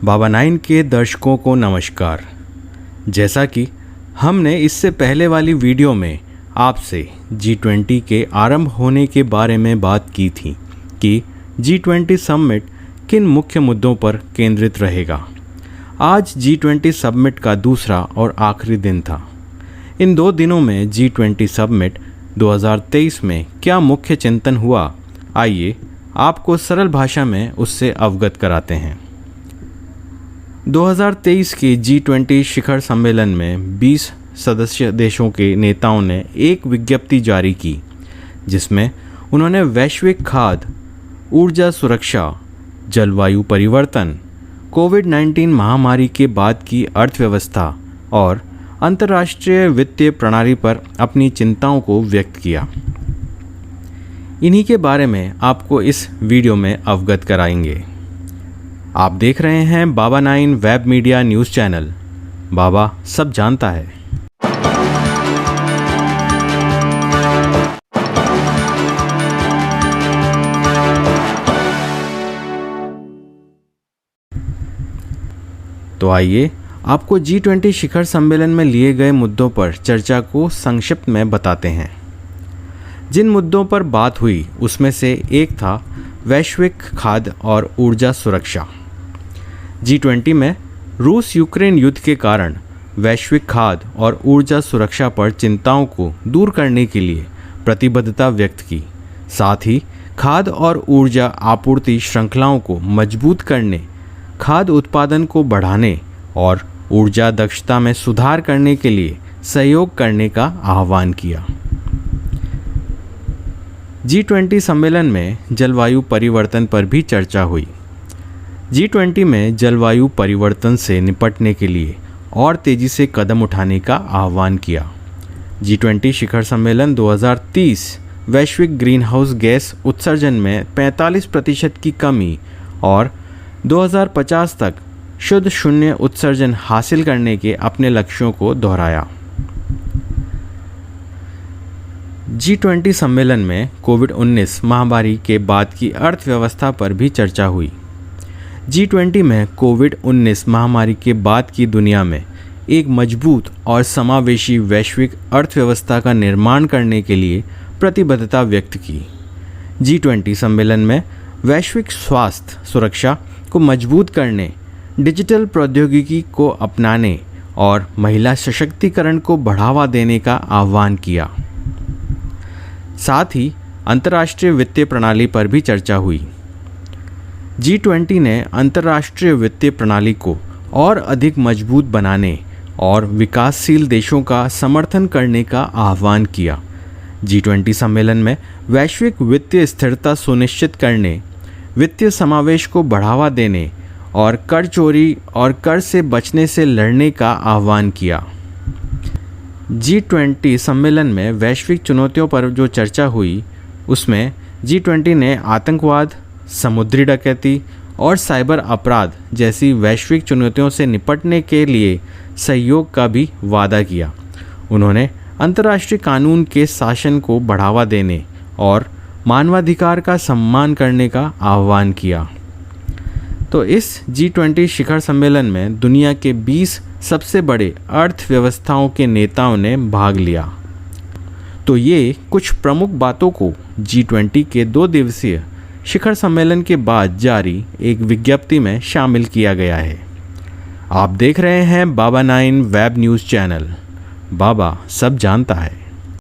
बाबा nine के दर्शकों को नमस्कार। जैसा कि हमने इससे पहले वाली वीडियो में आपसे G20 के आरंभ होने के बारे में बात की थी कि G20 समिट किन मुख्य मुद्दों पर केंद्रित रहेगा। आज G20 समिट का दूसरा और आखिरी दिन था। इन 2 दिनों में G20 समिट 2023 में क्या मुख्य चिंतन हुआ, आइए आपको सरल भाषा में उससे अवगत कराते हैं। 2023 के G20 शिखर सम्मेलन में 20 सदस्य देशों के नेताओं ने एक विज्ञप्ति जारी की, जिसमें उन्होंने वैश्विक खाद्य, ऊर्जा सुरक्षा, जलवायु परिवर्तन, कोविड-19 महामारी के बाद की अर्थव्यवस्था और अंतर्राष्ट्रीय वित्तीय प्रणाली पर अपनी चिंताओं को व्यक्त किया। इन्हीं के बारे में आपको इस वीडियो में अवगत कराएंगे। आप देख रहे हैं Baba nine web media news channel. बाबा सब जानता है। तो आइए आपको G20 शिखर सम्मेलन में लिए गए मुद्दों पर चर्चा को संक्षिप्त में बताते हैं। जिन मुद्दों पर बात हुई उसमें से एक था वैश्विक खाद्य और ऊर्जा सुरक्षा। G20 में रूस यूक्रेन युद्ध के कारण वैश्विक खाद्य और ऊर्जा सुरक्षा पर चिंताओं को दूर करने के लिए प्रतिबद्धता व्यक्त की। साथ ही खाद्य और ऊर्जा आपूर्ति श्रृंखलाओं को मजबूत करने, खाद्य उत्पादन को बढ़ाने और ऊर्जा दक्षता में सुधार करने के लिए सहयोग करने का आह्वान किया। G20 सम्मेलन में जलवायु परिवर्तन पर भी चर्चा हुई। G20 में जलवायु परिवर्तन से निपटने के लिए और तेज़ी से कदम उठाने का आह्वान किया। G20 शिखर सम्मेलन 2030 वैश्विक ग्रीनहाउस गैस उत्सर्जन में 45% की कमी और 2050 तक शुद्ध शून्य उत्सर्जन हासिल करने के अपने लक्ष्यों को दोहराया। G20 सम्मेलन में कोविड-19 महामारी के बाद की अर्थव्यवस्था पर भी चर्चा हुई। G20 में कोविड-19 महामारी के बाद की दुनिया में एक मजबूत और समावेशी वैश्विक अर्थव्यवस्था का निर्माण करने के लिए प्रतिबद्धता व्यक्त की। G20 सम्मेलन में वैश्विक स्वास्थ्य सुरक्षा को मजबूत करने, डिजिटल प्रौद्योगिकी को अपनाने और महिला सशक्तिकरण को बढ़ावा देने का आह्वान किया। साथ ही अंतर्राष्ट्रीय वित्तीय प्रणाली पर भी चर्चा हुई। G20 ने अंतर्राष्ट्रीय वित्तीय प्रणाली को और अधिक मजबूत बनाने और विकासशील देशों का समर्थन करने का आह्वान किया। G20 सम्मेलन में वैश्विक वित्तीय स्थिरता सुनिश्चित करने, वित्तीय समावेश को बढ़ावा देने और कर चोरी और कर से बचने से लड़ने का आह्वान किया। G20 सम्मेलन में वैश्विक चुनौतियों पर जो चर्चा हुई उसमें G20 ने आतंकवाद, समुद्री डकैती और साइबर अपराध जैसी वैश्विक चुनौतियों से निपटने के लिए सहयोग का भी वादा किया। उन्होंने अंतर्राष्ट्रीय कानून के शासन को बढ़ावा देने और मानवाधिकार का सम्मान करने का आह्वान किया। तो इस G20 शिखर सम्मेलन में दुनिया के 20 सबसे बड़े अर्थव्यवस्थाओं के नेताओं ने भाग लिया। तो ये कुछ प्रमुख बातों को G20 के 2 दिवसीय शिखर सम्मेलन के बाद जारी एक विज्ञप्ति में शामिल किया गया है। आप देख रहे हैं Baba nine web news channel. बाबा सब जानता है।